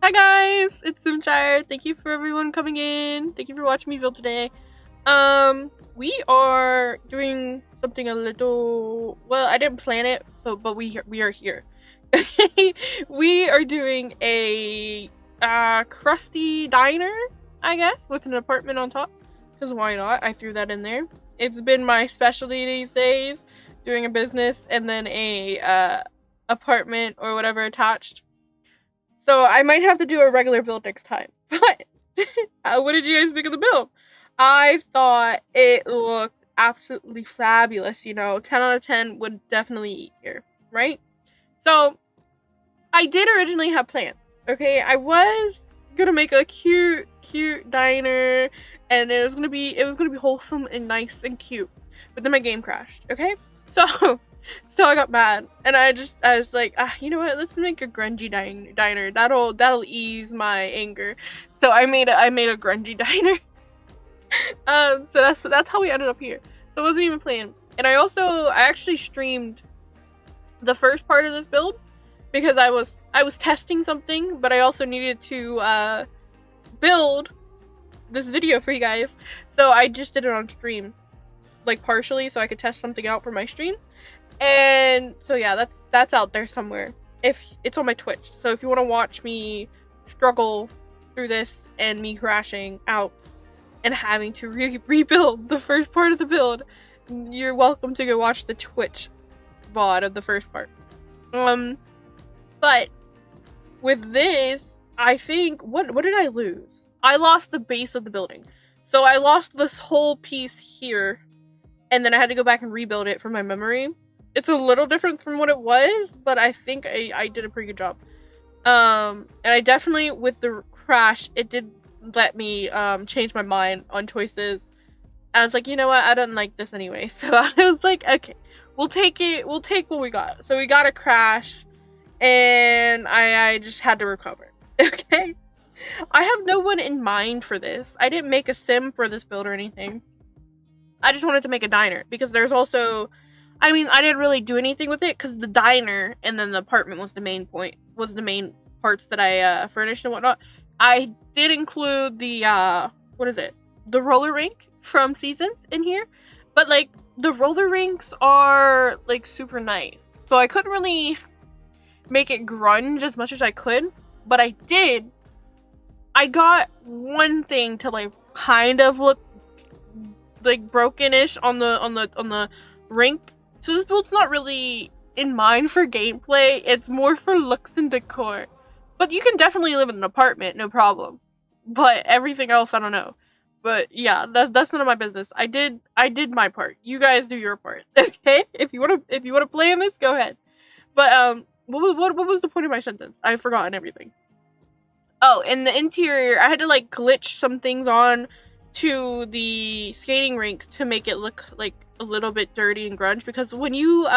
Hi guys, it's Simshire. Thank you for everyone coming in. Thank you for watching me build today. We are doing something a little, well, I didn't plan it, but we are here. Okay, we are doing a crusty diner, I guess, with an apartment on top. Because why not? I threw that in there. It's been my specialty these days, doing a business and then a apartment or whatever attached. So I might have to do a regular build next time. But what did you guys think of the build? I thought it looked absolutely fabulous, you know. 10 out of 10 would definitely eat here, right? So I did originally have plans, okay? I was gonna make a cute diner, and it was gonna be wholesome and nice and cute. But then my game crashed, okay? So I got mad, and I was like, you know what? Let's make a grungy diner. That'll ease my anger. So I made a grungy diner. So that's how we ended up here. So it wasn't even planned. And I actually streamed the first part of this build because I was testing something, but I also needed to build this video for you guys. So I just did it on stream, like partially, so I could test something out for my stream. And so yeah, that's out there somewhere. If it's on my Twitch, so if you want to watch me struggle through this and me crashing out and having to rebuild the first part of the build, you're welcome to go watch the Twitch VOD of the first part. But with this, I think what did I lose? I lost the base of the building, so I lost this whole piece here, and then I had to go back and rebuild it from my memory. It's a little different from what it was, but I think I did a pretty good job. And I definitely, with the crash, it did let me change my mind on choices. I was like, you know what, I don't like this anyway. So I was like, okay, we'll take what we got. So we got a crash, and I just had to recover. Okay? I have no one in mind for this. I didn't make a sim for this build or anything. I just wanted to make a diner, because there's also, I mean, I didn't really do anything with it because the diner and then the apartment was the main parts that I furnished and whatnot. I did include the the roller rink from Seasons in here, but like the roller rinks are like super nice, so I couldn't really make it grunge as much as I could, but I did. I got one thing to like kind of look like broken-ish on the rink. So this build's not really in mind for gameplay, it's more for looks and decor. But you can definitely live in an apartment, no problem. But everything else, I don't know. But yeah, that's none of my business. I did my part. You guys do your part, okay? If you wanna play in this, go ahead. But what was the point of my sentence? I've forgotten everything. Oh, in the interior, I had to like glitch some things on to the skating rink to make it look like a little bit dirty and grunge, because when you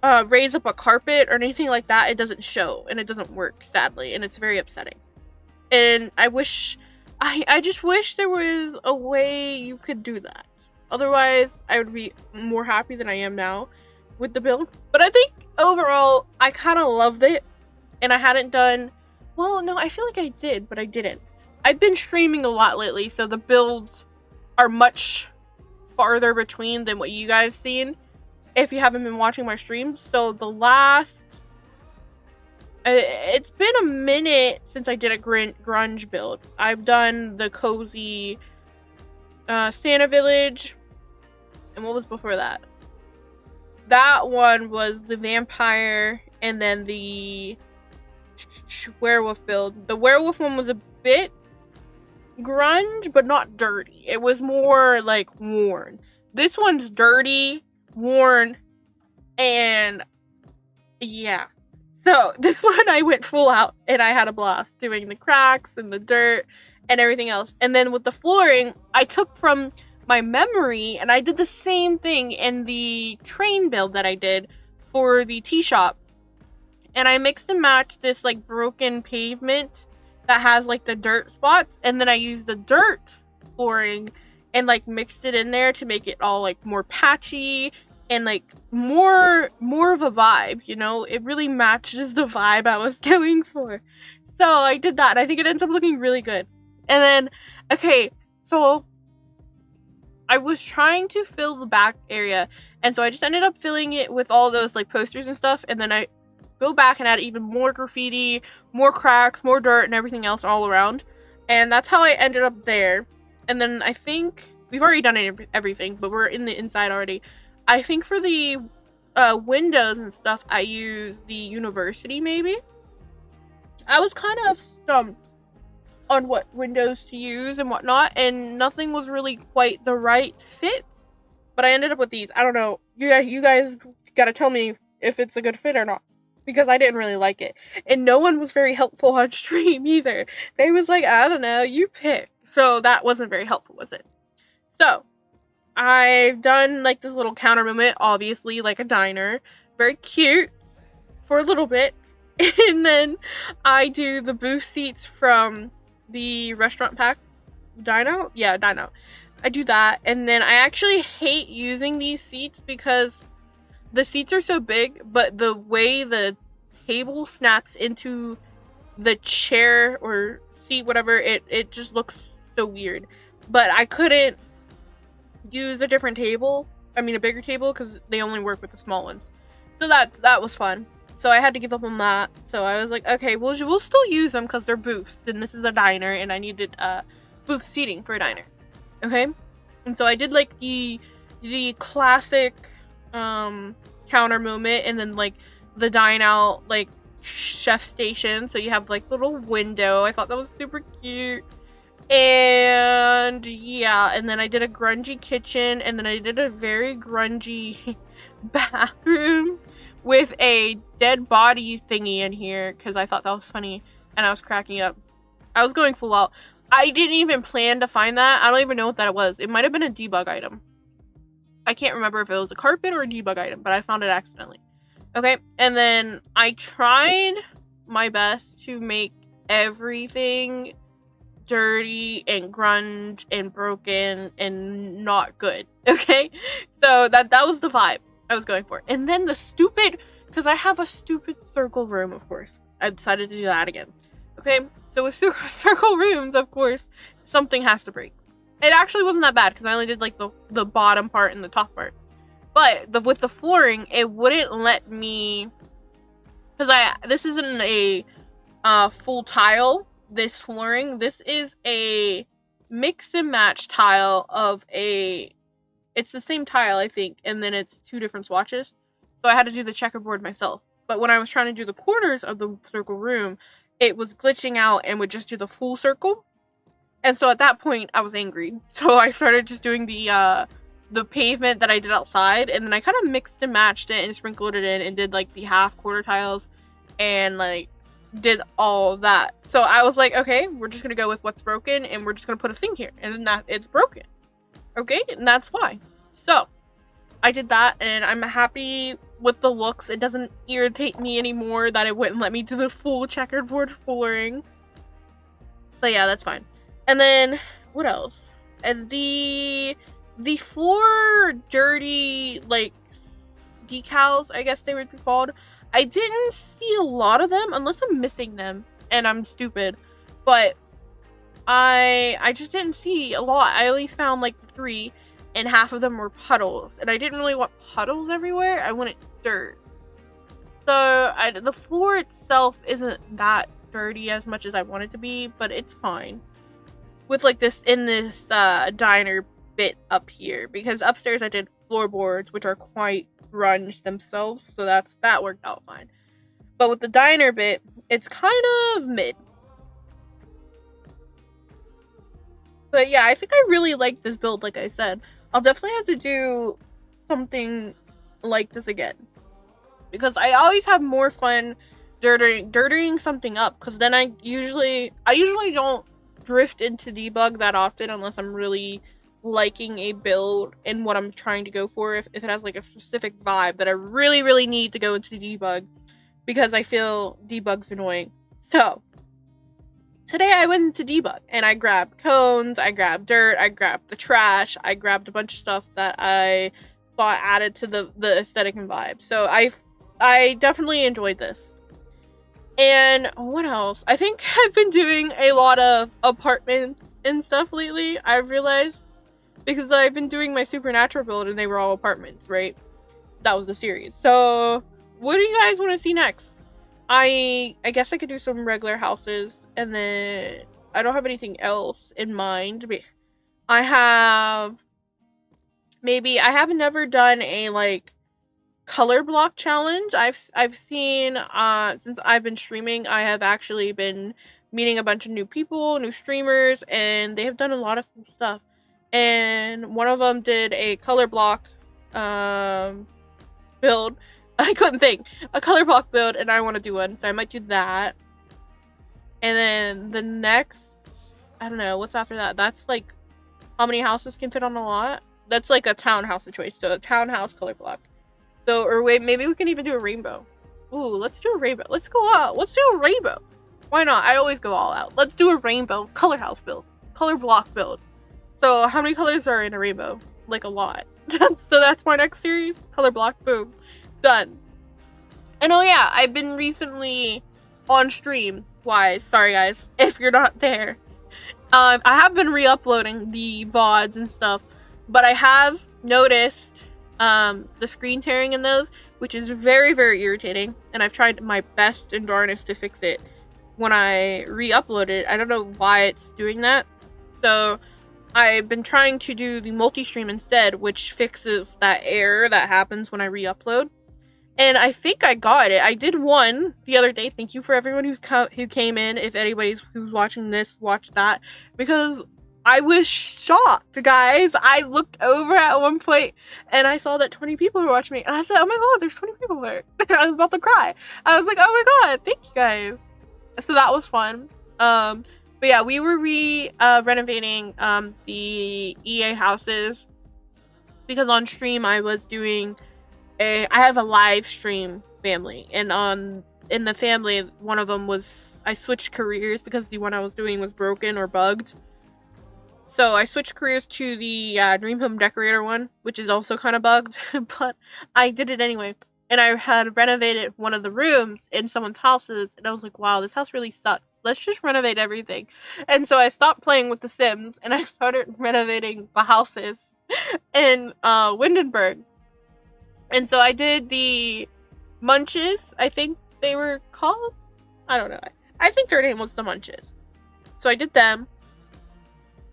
raise up a carpet or anything like that, it doesn't show and it doesn't work, sadly, and it's very upsetting. And I just wish there was a way you could do that. Otherwise, I would be more happy than I am now with the build. But I think overall, I kind of loved it, and I hadn't done, well, no, I feel like I did, but I didn't. I've been streaming a lot lately, so the builds are much farther between than what you guys seen if you haven't been watching my streams. So the last, it's been a minute since I did a grunge build. I've done the cozy Santa Village, and what was before that? That one was the vampire, and then the werewolf build. The werewolf one was a bit grunge, but not dirty. It was more like worn. This one's dirty, worn, and yeah. So this one I went full out, and I had a blast doing the cracks and the dirt and everything else. And then with the flooring, I took from my memory, and I did the same thing in the train build that I did for the tea shop. And I mixed and matched this like broken pavement that has like the dirt spots, and then I used the dirt flooring and like mixed it in there to make it all like more patchy and like more of a vibe, you know? It really matches the vibe I was going for. So I did that, and I think it ends up looking really good. And then, okay, so I was trying to fill the back area, and so I just ended up filling it with all those like posters and stuff, and then I go back and add even more graffiti, more cracks, more dirt, and everything else all around. And that's how I ended up there. And then I think we've already done everything, but we're in the inside already. I think for the windows and stuff, I use the university maybe. I was kind of stumped on what windows to use and whatnot, and nothing was really quite the right fit. But I ended up with these. I don't know. You guys gotta tell me if it's a good fit or not, because I didn't really like it. And no one was very helpful on stream either. They was like, I don't know, you pick. So that wasn't very helpful, was it? So I've done like this little counter movement, obviously like a diner. Very cute for a little bit. And then I do the booth seats from the restaurant pack. Dino? Yeah, Dino. I do that. And then I actually hate using these seats because the seats are so big, but the way the table snaps into the chair or seat, whatever, it just looks so weird. But I couldn't use a different table. I mean, a bigger table, because they only work with the small ones. So that was fun. So I had to give up on that. So I was like, okay, we'll still use them because they're booths, and this is a diner, and I needed booth seating for a diner. Okay, and so I did like the classic counter movement, and then like the dine out like chef station. So you have like little window. I thought that was super cute. And yeah, and then I did a grungy kitchen, and then I did a very grungy bathroom with a dead body thingy in here because I thought that was funny and I was cracking up. I was going full out. I didn't even plan to find that. I don't even know what that was. It might have been a debug item. I can't remember if it was a carpet or a debug item, but I found it accidentally. Okay, and then I tried my best to make everything dirty and grunge and broken and not good. Okay, so that was the vibe I was going for. And then the stupid, because I have a stupid circle room, of course, I decided to do that again. Okay, so with circle rooms, of course, something has to break. It actually wasn't that bad because I only did like the bottom part and the top part. But with the flooring, it wouldn't let me, because this isn't a full tile. This flooring, this is a mix and match tile of it's the same tile, I think, and then it's two different swatches. So I had to do the checkerboard myself. But when I was trying to do the corners of the circle room, it was glitching out and would just do the full circle. And so at that point, I was angry. So I started just doing the pavement that I did outside, and then I kind of mixed and matched it and sprinkled it in and did like the half quarter tiles and like did all that. So I was like, okay, we're just gonna go with what's broken and we're just gonna put a thing here, and then that it's broken. Okay, and that's why. So I did that, and I'm happy with the looks. It doesn't irritate me anymore that it wouldn't let me do the full checkerboard flooring. But yeah, that's fine. And then what else? And the floor dirty like decals, I guess they would be called. I didn't see a lot of them, unless I'm missing them and I'm stupid. But I just didn't see a lot. I at least found like 3, and half of them were puddles. And I didn't really want puddles everywhere. I wanted dirt. So the floor itself isn't that dirty as much as I want it to be, but it's fine. With like this diner bit up here, because upstairs I did floorboards, which are quite grunge themselves, so that worked out fine. But with the diner bit, it's kind of mid. But yeah, I think I really like this build. Like I said, I'll definitely have to do something like this again, because I always have more fun dirtying something up, because then I usually don't drift into debug that often unless I'm really liking a build and what I'm trying to go for. If it has like a specific vibe that I really need to go into debug, because I feel debug's annoying. So today I went into debug and I grabbed cones, I grabbed dirt, I grabbed the trash, I grabbed a bunch of stuff that I thought added to the aesthetic and vibe. So I definitely enjoyed this. And what else? I think I've been doing a lot of apartments and stuff lately, I've realized. Because I've been doing my Supernatural build and they were all apartments, right? That was the series. So, what do you guys want to see next? I guess I could do some regular houses, and then I don't have anything else in mind. I have never done a like color block challenge. I've seen since I've been streaming, I have actually been meeting a bunch of new people, new streamers, and they have done a lot of cool stuff. And one of them did a color block build. I couldn't think. A color block build, and I want to do one, so I might do that. And then the next, I don't know, what's after that? That's like how many houses can fit on a lot? That's like a townhouse situation, so a townhouse color block. So, or wait, maybe we can even do a rainbow. Ooh, let's do a rainbow. Let's go out. Let's do a rainbow. Why not? I always go all out. Let's do a rainbow color house build. Color block build. So, how many colors are in a rainbow? Like a lot. So that's my next series. Color block, boom. Done. And oh yeah, I've been recently on stream. Why? Sorry guys, if you're not there. I have been re-uploading the VODs and stuff, but I have noticed the screen tearing in those, which is very, very irritating, and I've tried my best and darnest to fix it when I re-upload it. I don't know why it's doing that. So I've been trying to do the multi-stream instead, which fixes that error that happens when I re-upload. And I think I got it. I did one the other day. Thank you for everyone who came in. If anybody's who's watching this, watch that. Because I was shocked, guys. I looked over at one point and I saw that 20 people were watching me. And I said, oh my god, there's 20 people there. I was about to cry. I was like, oh my god, thank you guys. So that was fun. But yeah, we were renovating the EA houses. Because on stream I was doing I have a live stream family, and in the family, one of them was, I switched careers because the one I was doing was broken or bugged. So I switched careers to the Dream Home Decorator one, which is also kind of bugged, but I did it anyway. And I had renovated one of the rooms in someone's houses, and I was like, wow, this house really sucks. Let's just renovate everything. And so I stopped playing with The Sims, and I started renovating the houses in Windenburg. And so I did the Munches, I think they were called? I don't know. I think their name was the Munches. So I did them.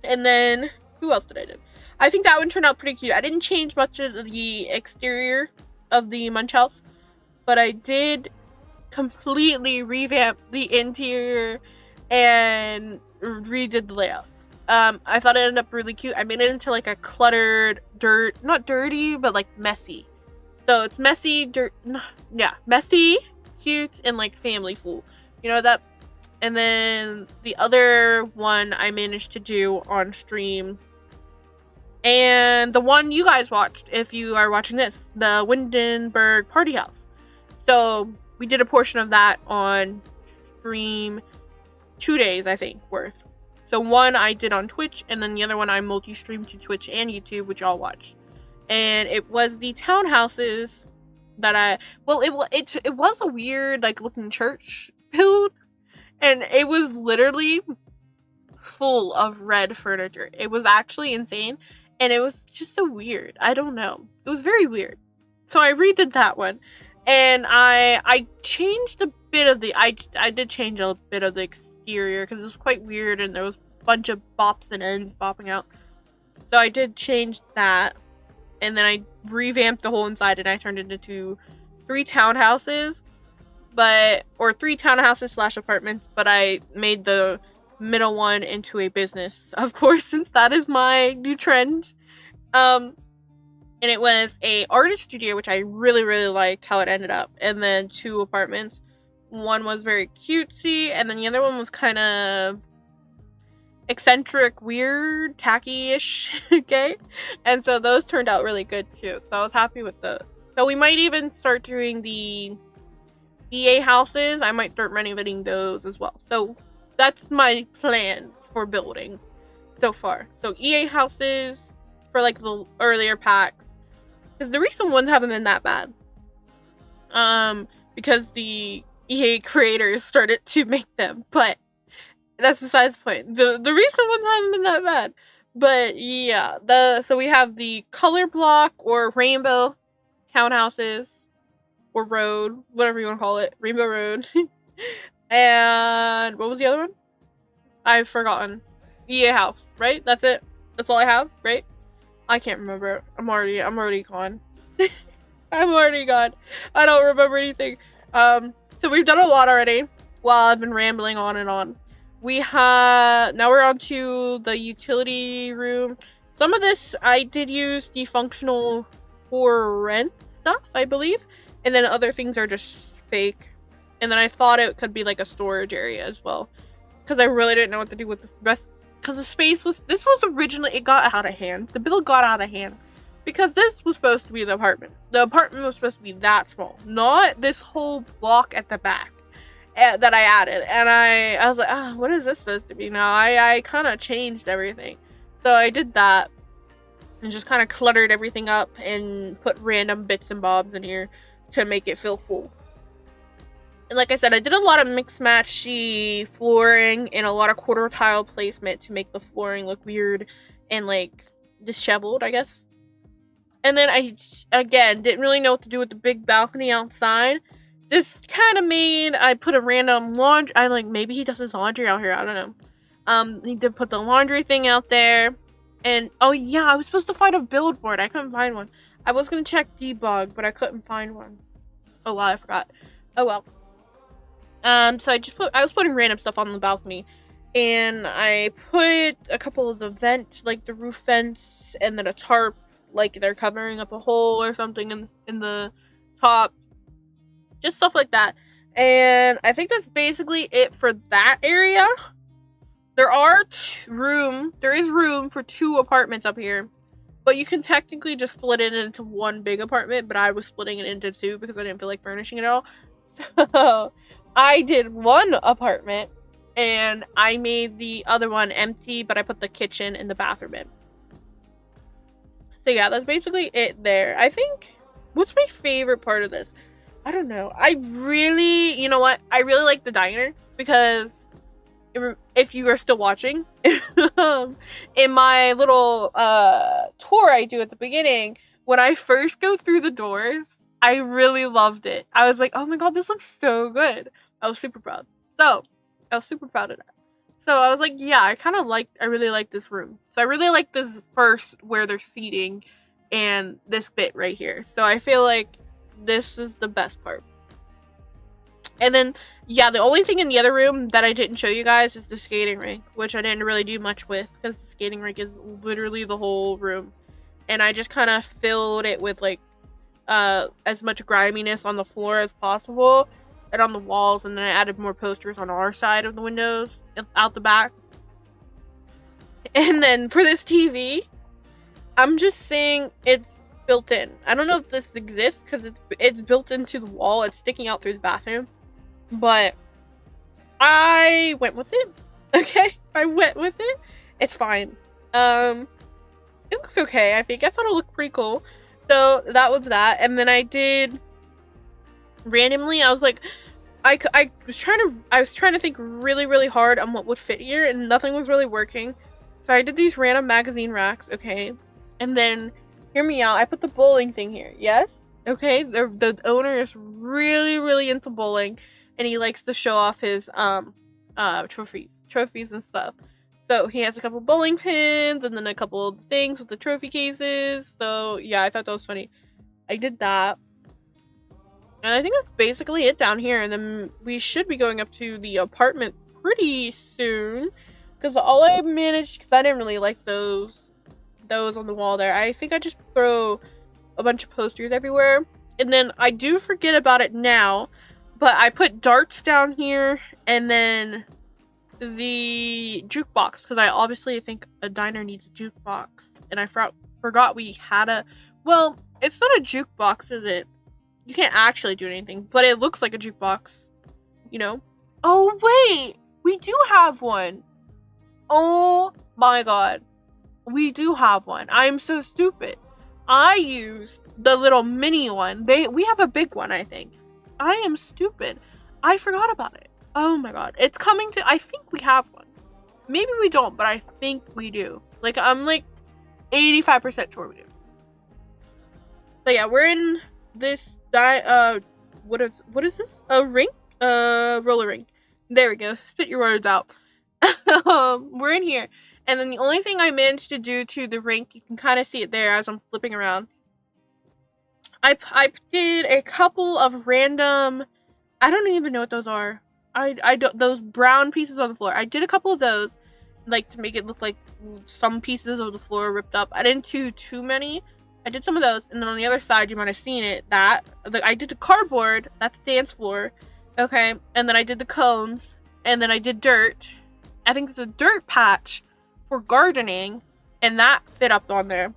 And then, who else did I do? I think that one turned out pretty cute. I didn't change much of the exterior of the Munch house, but I did completely revamp the interior and redid the layout. I thought it ended up really cute. I made it into like a cluttered, not dirty, but like messy. So it's messy, messy, cute, and like family full. You know that? And then the other one I managed to do on stream. And the one you guys watched, if you are watching this, the Windenburg Party House. So we did a portion of that on stream 2 days, I think, worth. So one I did on Twitch, and then the other one I multi-streamed to Twitch and YouTube, which y'all watched. And it was the townhouses that it was a weird like looking church build, and it was literally full of red furniture. It was actually insane, and it was just so weird. I don't know, it was very weird. So I redid that one, and I changed a bit of the I did change a bit of the exterior because it was quite weird, and there was a bunch of bops and ends popping out. So I did change that. And then I revamped the whole inside, and I turned it into 3 townhouses, or 3 townhouses / apartments, but I made the middle one into a business, of course, since that is my new trend. And it was a artist studio, which I really, really liked how it ended up, and then 2 apartments. One was very cutesy, and then the other one was kind of eccentric, weird, tacky-ish, okay? And so those turned out really good too, so I was happy with those. So we might even start doing the EA houses. I might start renovating those as well. So that's my plans for buildings so far. So EA houses for like the earlier packs, because the recent ones haven't been that bad. Because the EA creators started to make them, but that's besides the point. The recent ones haven't been that bad. But yeah, so we have the color block or rainbow townhouses or road, whatever you want to call it, rainbow road. And what was the other one? I've forgotten. EA house, right? That's it. That's all I have, right? I can't remember. I'm already gone. I'm already gone. I don't remember anything. So we've done a lot already while I've been rambling on and on. Now we're on to the utility room. Some of this I did use the functional for rent stuff, I believe. And then other things are just fake. And then I thought it could be like a storage area as well. Because I really didn't know what to do with the rest. Because the space this was originally, it got out of hand. The build got out of hand. Because this was supposed to be the apartment. The apartment was supposed to be that small. Not this whole block at the back that I added. And I was like, what is this supposed to be now? I kind of changed everything. So I did that. And just kind of cluttered everything up. And put random bits and bobs in here to make it feel full. And like I said, I did a lot of mix-matchy flooring and a lot of quarter tile placement to make the flooring look weird and like disheveled, I guess. And then I, again, didn't really know what to do with the big balcony outside. This kind of made, I put a random laundry, maybe he does his laundry out here, I don't know. He did put the laundry thing out there. And, oh yeah, I was supposed to find a billboard. I couldn't find one. I was going to check debug, but I couldn't find one. Oh wow, I forgot. Oh well. So I was putting random stuff on the balcony, and I put a couple of the vent, like the roof vents, and then a tarp, like they're covering up a hole or something in the top, just stuff like that. And I think that's basically it for that area. There is room for 2 apartments up here, but you can technically just split it into one big apartment, but I was splitting it into 2 because I didn't feel like furnishing it all. So I did 1 apartment and I made the other one empty, but I put the kitchen and the bathroom in. So yeah, that's basically it there. I think, what's my favorite part of this? I don't know. You know what? I really like the diner because if you are still watching, in my little tour I do at the beginning, when I first go through the doors, I really loved it. I was like, oh my god, this looks so good. I was super proud. So, I was super proud of that. So, I was like, yeah, I really like this room. So, I really like this first where they're seating and this bit right here. So, I feel like this is the best part. And then, yeah, the only thing in the other room that I didn't show you guys is the skating rink, which I didn't really do much with because the skating rink is literally the whole room. And I just kind of filled it with, like, as much griminess on the floor as possible and on the walls, and then I added more posters on our side of the windows out the back. And then for this TV, I'm just saying it's built in. I don't know if this exists because it's built into the wall. It's sticking out through the bathroom, but I went with it. Okay, I went with it. It's fine. It looks okay. I think I thought it looked pretty cool. So that was that. And then I did randomly, I was like, I was trying to think really, really hard on what would fit here, and nothing was really working. So I did these random magazine racks, okay? And then, hear me out, I put the bowling thing here, yes? Okay, the owner is really, really into bowling, and he likes to show off his, trophies and stuff. So he has a couple bowling pins and then a couple of things with the trophy cases. So yeah, I thought that was funny. I did that. And I think that's basically it down here. And then we should be going up to the apartment pretty soon. Because all I managed, because I didn't really like those on the wall there. I think I just throw a bunch of posters everywhere. And then I do forget about it now. But I put darts down here and then the jukebox, because I obviously think a diner needs a jukebox, and I forgot we had a, well, it's not a jukebox, is it? You can't actually do anything, but it looks like a jukebox, you know? Oh wait, we do have one. Oh my god, we do have one. I'm so stupid. I used the little mini one. We have a big one, I think. I am stupid. I forgot about it. Oh my god. It's coming to, I think we have one. Maybe we don't, but I think we do. Like, I'm like 85% sure we do. But yeah, we're in this, what is this? A rink? Roller rink. There we go. Spit your words out. We're in here. And then the only thing I managed to do to the rink, you can kind of see it there as I'm flipping around. I did a couple of random, I don't even know what those are. I don't, those brown pieces on the floor. I did a couple of those, like, to make it look like some pieces of the floor ripped up. I didn't do too many. I did some of those, and then on the other side, you might have seen it, I did the cardboard, that's the dance floor, okay, and then I did the cones, and then I did dirt. I think it's a dirt patch for gardening, and that fit up on there.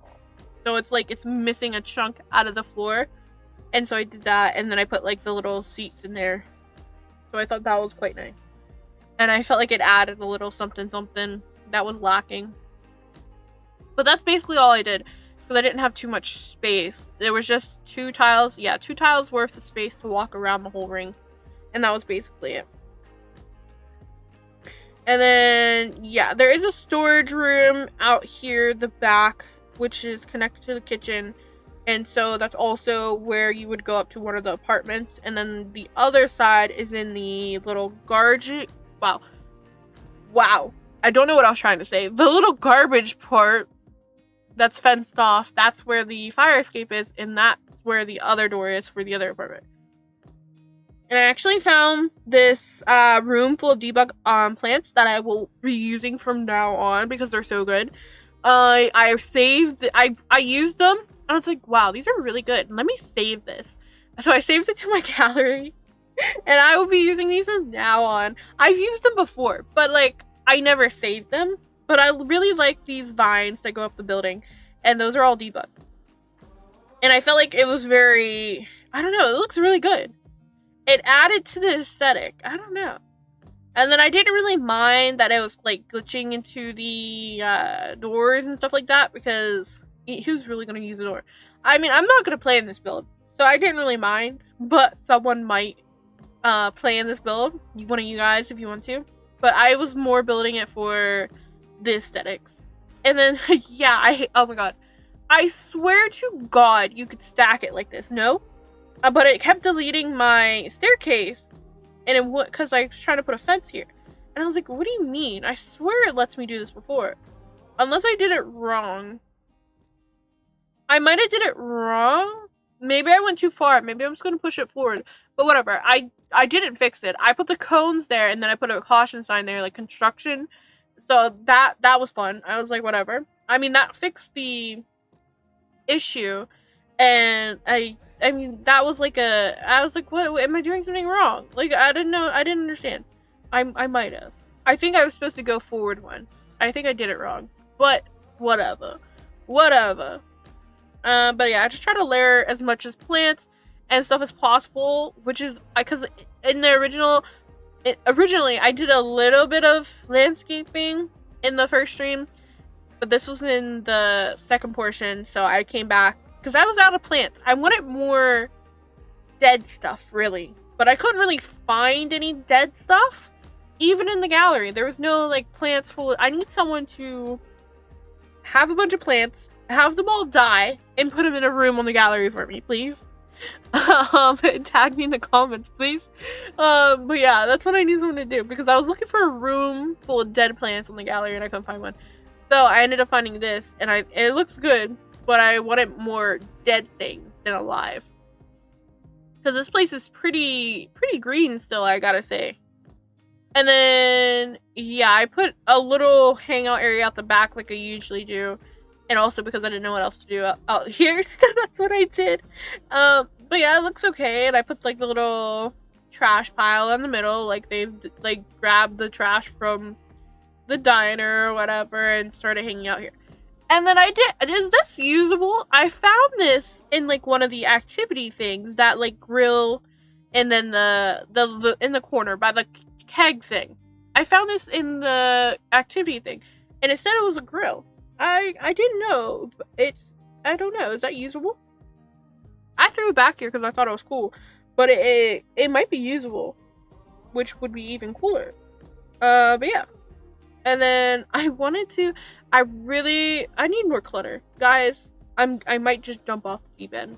So it's like, it's missing a chunk out of the floor, and so I did that, and then I put, like, the little seats in there. So I thought that was quite nice. And I felt like it added a little something that was lacking. But that's basically all I did, because I didn't have too much space. There was just 2 tiles. Yeah, 2 tiles worth of space to walk around the whole ring. And that was basically it. And then, yeah, there is a storage room out here, the back, which is connected to the kitchen. And so that's also where you would go up to one of the apartments. And then the other side is in the little garbage. Wow. I don't know what I was trying to say. The little garbage part that's fenced off, that's where the fire escape is, and that's where the other door is for the other apartment. And I actually found this room full of debug plants that I will be using from now on because they're so good. I used them, and I was like, wow, these are really good. Let me save this. So I saved it to my gallery, and I will be using these from now on. I've used them before, but like, I never saved them. But I really like these vines that go up the building, and those are all debugged. And I felt like it was very, I don't know, it looks really good. It added to the aesthetic, I don't know. And then I didn't really mind that it was like glitching into the doors and stuff like that, because who's really going to use the door? I mean, I'm not going to play in this build, so I didn't really mind, but someone might play in this build, one of you guys if you want to. But I was more building it for the aesthetics. And then, yeah, oh my god. I swear to God you could stack it like this. No? But it kept deleting my staircase. And it would, because I was trying to put a fence here. And I was like, what do you mean? I swear it lets me do this before. Unless I did it wrong. I might have did it wrong. Maybe I went too far. Maybe I'm just going to push it forward. But whatever. I didn't fix it. I put the cones there, and then I put a caution sign there, like construction. So that was fun. I was like, whatever. I mean, that fixed the issue. And I mean, that was like I was like, what, am I doing something wrong? Like, I didn't know. I didn't understand. I might have. I think I was supposed to go forward one. I think I did it wrong. But whatever. Whatever. But yeah, I just try to layer as much as plants and stuff as possible, which is, because in the originally I did a little bit of landscaping in the first stream, but this was in the second portion, so I came back because I was out of plants. I wanted more dead stuff, really, but I couldn't really find any dead stuff, even in the gallery. There was no like plants full. I need someone to have a bunch of plants, have them all die, and put them in a room on the gallery for me, please. Tag me in the comments, please. But yeah, that's what I need someone to do, because I was looking for a room full of dead plants on the gallery and I couldn't find one. So I ended up finding this, and it looks good, but I wanted more dead things than alive. Because this place is pretty green still, I gotta say. And then, yeah, I put a little hangout area out the back like I usually do. And also because I didn't know what else to do out here, so that's what I did. But yeah, it looks okay. And I put like the little trash pile in the middle, like they've like grabbed the trash from the diner or whatever and started hanging out here. And then is this usable? I found this in like one of the activity things, that like grill, and then the in the corner by the keg thing. I found this in the activity thing, and it said it was a grill. I didn't know. I don't know. Is that usable? I threw it back here because I thought it was cool, but it might be usable. which would be even cooler. But yeah. And then I need more clutter. Guys, I might just jump off the deep end.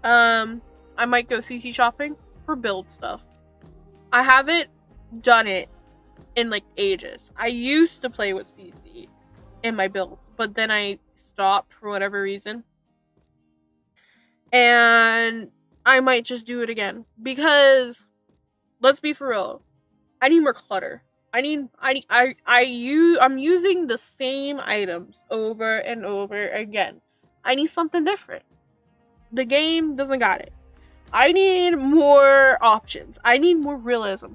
I might go CC shopping for build stuff. I haven't done it in like ages. I used to play with CC in my builds, but then I stopped for whatever reason. And I might just do it again because let's be for real. I need more clutter. I'm using the same items over and over again. I need something different. The game doesn't got it. I need more options. I need more realism.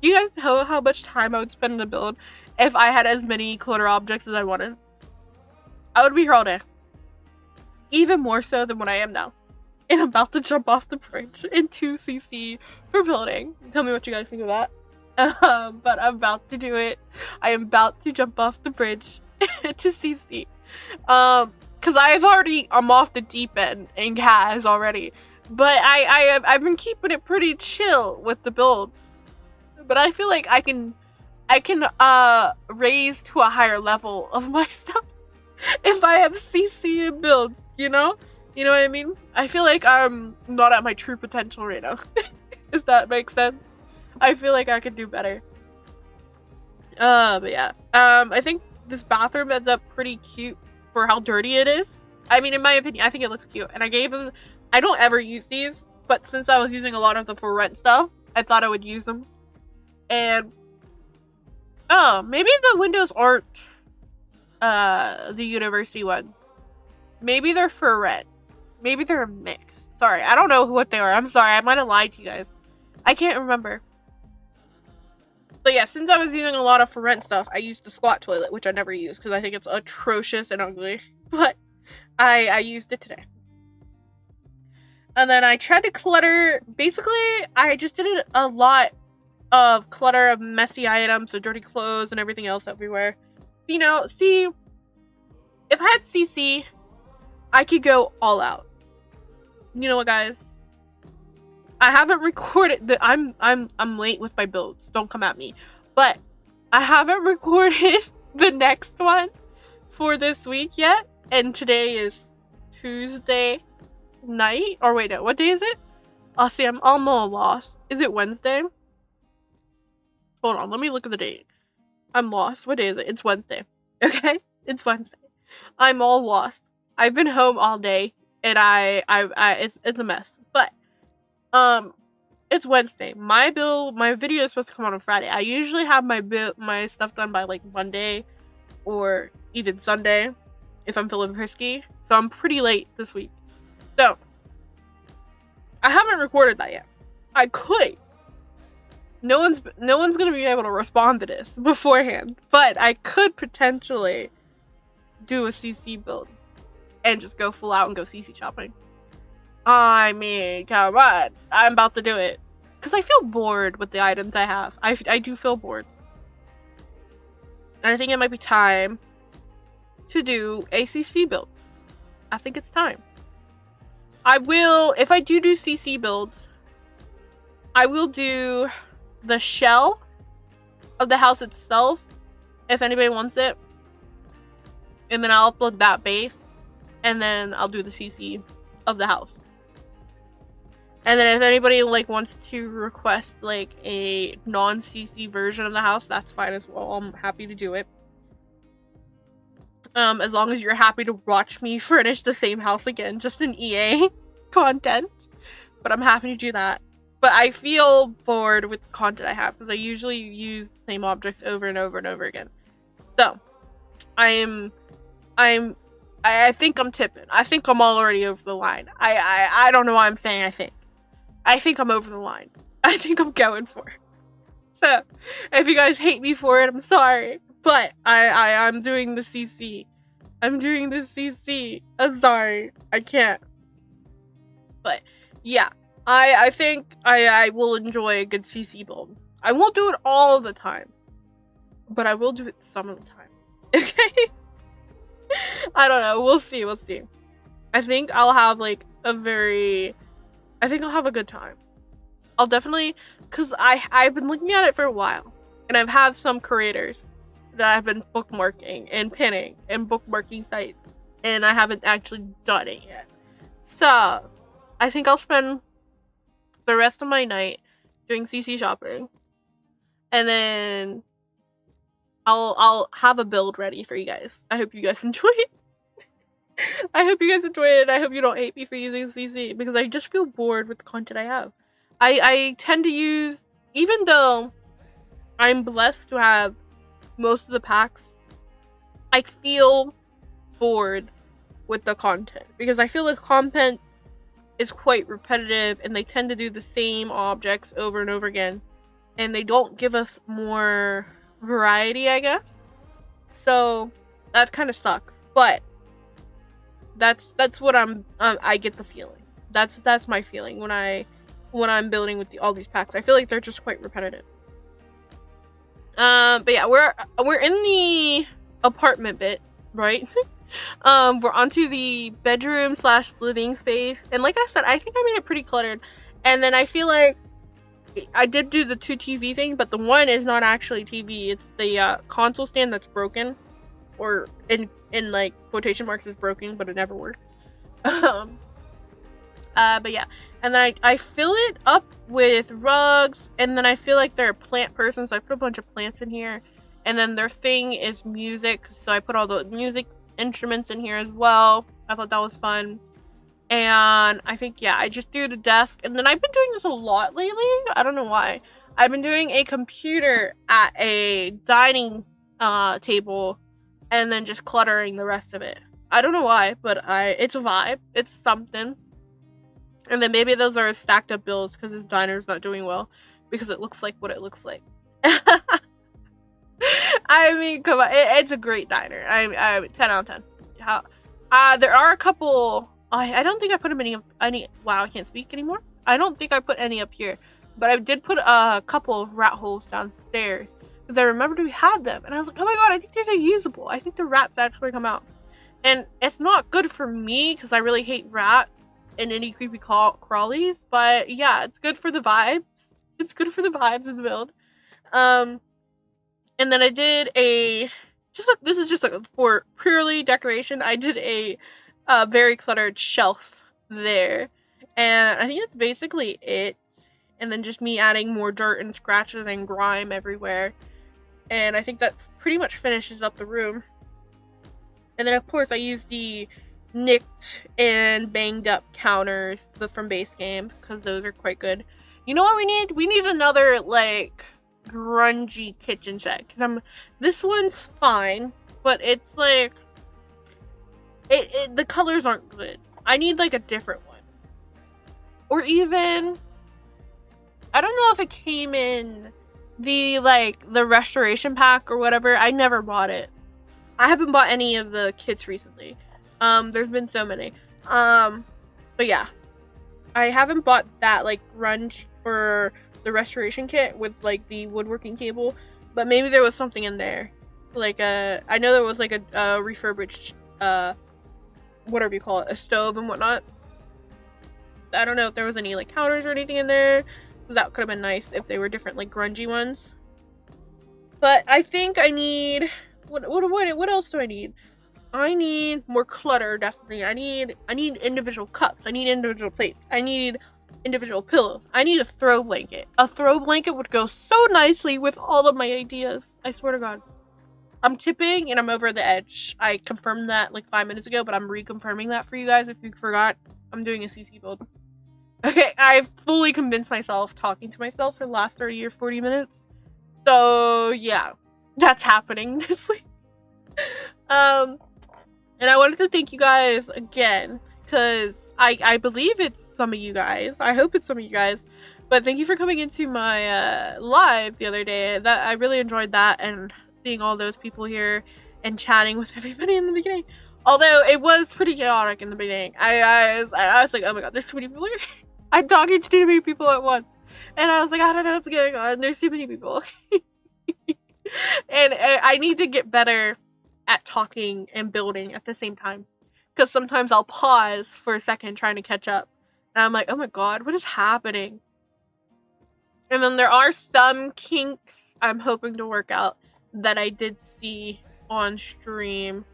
Do you guys know how much time I would spend in a build if I had as many clutter objects as I wanted? I would be here all day. Even more so than what I am now. And I'm about to jump off the bridge into CC for building. Tell me what you guys think of that. But I'm about to do it. I am about to jump off the bridge to CC. Cause I'm off the deep end and has already. But I've been keeping it pretty chill with the builds. But I feel like I can raise to a higher level of my stuff if I have CC and builds, you know? You know what I mean? I feel like I'm not at my true potential right now. Does that make sense? I feel like I could do better. But yeah. I think this bathroom ends up pretty cute for how dirty it is. I mean, in my opinion, I think it looks cute. And I don't ever use these, but since I was using a lot of the for rent stuff, I thought I would use them. And maybe the windows aren't the university ones. Maybe they're for rent. Maybe they're a mix. Sorry, I don't know what they are. I'm sorry, I might have lied to you guys. I can't remember. But yeah, since I was using a lot of for rent stuff, I used the squat toilet, which I never use because I think it's atrocious and ugly. But I used it today. And then I tried to clutter. Basically, I just did a lot of clutter of messy items, so dirty clothes and everything else everywhere. You know, see, if I had CC, I could go all out. You know what, guys? I haven't recorded that. I'm late with my builds. Don't come at me. But I haven't recorded the next one for this week yet. And today is Tuesday night. Or wait, no, what day is it? Oh, see, I'm all lost. Is it Wednesday? Hold on, let me look at the date. I'm lost. What day is it? It's Wednesday. Okay? It's Wednesday. I'm all lost. I've been home all day and it's a mess. But it's Wednesday. My video is supposed to come out on Friday. I usually have my stuff done by like Monday or even Sunday if I'm feeling frisky. So I'm pretty late this week. So I haven't recorded that yet. I could. No one's gonna be able to respond to this beforehand, but I could potentially do a CC build and just go full out and go CC shopping. I mean, come on. I'm about to do it. Because I feel bored with the items I have. I do feel bored. And I think it might be time to do a CC build. I think it's time. I will, if I do CC builds, I will do the shell of the house itself, if anybody wants it. And then I'll upload that base. And then I'll do the CC of the house. And then if anybody like wants to request like a non-CC version of the house, that's fine as well. I'm happy to do it. As long as you're happy to watch me furnish the same house again, just in EA content. But I'm happy to do that. But I feel bored with the content I have because I usually use the same objects over and over and over again. So I think I'm tipping. I think I'm already over the line. I don't know why I'm saying I think. I think I'm over the line. I think I'm going for it. So, if you guys hate me for it, I'm sorry. But I'm doing the CC. I'm doing the CC. I'm sorry. I can't. But, yeah. I think I will enjoy a good CC build. I won't do it all the time. But I will do it some of the time. Okay? I don't know. We'll see. We'll see. I think I'll have like I think I'll have a good time. I'll definitely, because I've been looking at it for a while, and I've had some creators that I've been bookmarking and pinning and bookmarking sites, and I haven't actually done it yet. So I think I'll spend the rest of my night doing CC shopping, and then I'll have a build ready for you guys. I hope you guys enjoy it. I hope you guys enjoy it. I hope you don't hate me for using CC, because I just feel bored with the content I have. I tend to use, even though I'm blessed to have most of the packs, I feel bored with the content, because I feel the content is quite repetitive and they tend to do the same objects over and over again, and they don't give us more variety, I guess. So that kind of sucks, but that's what I get the feeling. That's my feeling when I'm building with all these packs. I feel like they're just quite repetitive. But yeah, we're in the apartment bit, right? We're onto the bedroom / living space, and like I said, I think I made it pretty cluttered. And then I feel like I did do the 2 TV thing, but the one is not actually TV. It's the console stand that's broken, or in like quotation marks is broken, but it never worked. But yeah, and then I fill it up with rugs, and then I feel like they're a plant person, so I put a bunch of plants in here. And then their thing is music, so I put all the music instruments in here as well. I thought that was fun. And I think, yeah, I just do the desk. And then I've been doing this a lot lately. I don't know why. I've been doing a computer at a dining table, and then just cluttering the rest of it. I don't know why, but it's a vibe. It's something. And then maybe those are stacked up bills because this diner's not doing well, because it looks like what it looks like. I mean, come on, it's a great diner. I 10 out of 10. There are a couple. I don't think I put them any. Wow, I can't speak anymore. I don't think I put any up here, but I did put a couple of rat holes downstairs, because I remembered we had them, and I was like, oh my god, I think these are usable. I think the rats actually come out, and it's not good for me because I really hate rats and any creepy crawlies. But yeah, it's good for the vibes. It's good for the vibes of the build. And then I did this is just for purely decoration. I did a very cluttered shelf there, and I think that's basically it. And then just me adding more dirt and scratches and grime everywhere, and I think that pretty much finishes up the room. And then of course I used the nicked and banged up counters from base game, because those are quite good. You know what we need? We need another like grungy kitchen set, because this one's fine, but it's like the colors aren't good. I need like a different one, or even I don't know if it came in the restoration pack or whatever. I never bought it. I haven't bought any of the kits recently. There's been so many. But yeah, I haven't bought that like grunge for the restoration kit with like the woodworking table, but maybe there was something in there, like I know there was like a refurbished whatever you call it, a stove and whatnot. I don't know if there was any like counters or anything in there, so that could have been nice if they were different like grungy ones. But I think I need what else do I need? I need more clutter, definitely. I need individual cups. I need individual plates. I need individual pillows. I need a throw blanket. A throw blanket would go so nicely with all of my ideas. I swear to God. I'm tipping and I'm over the edge. I confirmed that like 5 minutes ago, but I'm reconfirming that for you guys if you forgot. I'm doing a CC build. Okay, I've fully convinced myself talking to myself for the last 30 or 40 minutes. So yeah, that's happening this week. And I wanted to thank you guys again, because I believe it's some of you guys. I hope it's some of you guys. But thank you for coming into my live the other day. That I really enjoyed that, and seeing all those people here and chatting with everybody in the beginning. Although it was pretty chaotic in the beginning. I was like, oh my god, there's too many people here. I'm talking to too many people at once. And I was like, I don't know what's going on. There's too many people. And I need to get better at talking and building at the same time, because sometimes I'll pause for a second trying to catch up, and I'm like, oh my god, what is happening? And then there are some kinks I'm hoping to work out that I did see on stream.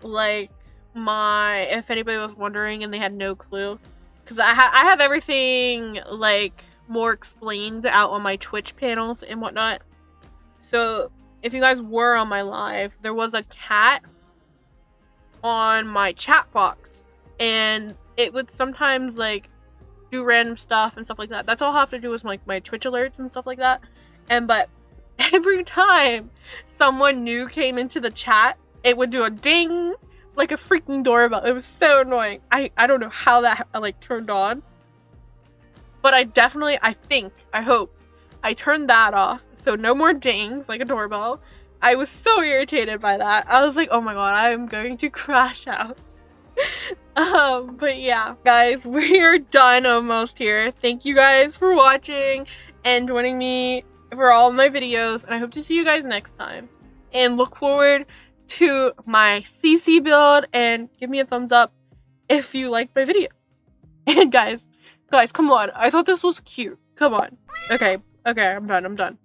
Like if anybody was wondering and they had no clue. Because I have everything like more explained out on my Twitch panels and whatnot. So if you guys were on my live, there was a cat on my chat box. And it would sometimes like do random stuff and stuff like that. That's all I have to do with like my Twitch alerts and stuff like that. But every time someone new came into the chat, it would do a ding like a freaking doorbell. It was so annoying. I don't know how that like turned on, but I hope I turned that off, so no more dings like a doorbell. I was so irritated by that. I was like, oh my god, I'm going to crash out. But yeah, guys, we are done almost here. Thank you guys for watching and joining me for all of my videos, and I hope to see you guys next time. And look forward to my CC build, and give me a thumbs up if you liked my video. And guys, come on. I thought this was cute. Come on. Okay, I'm done.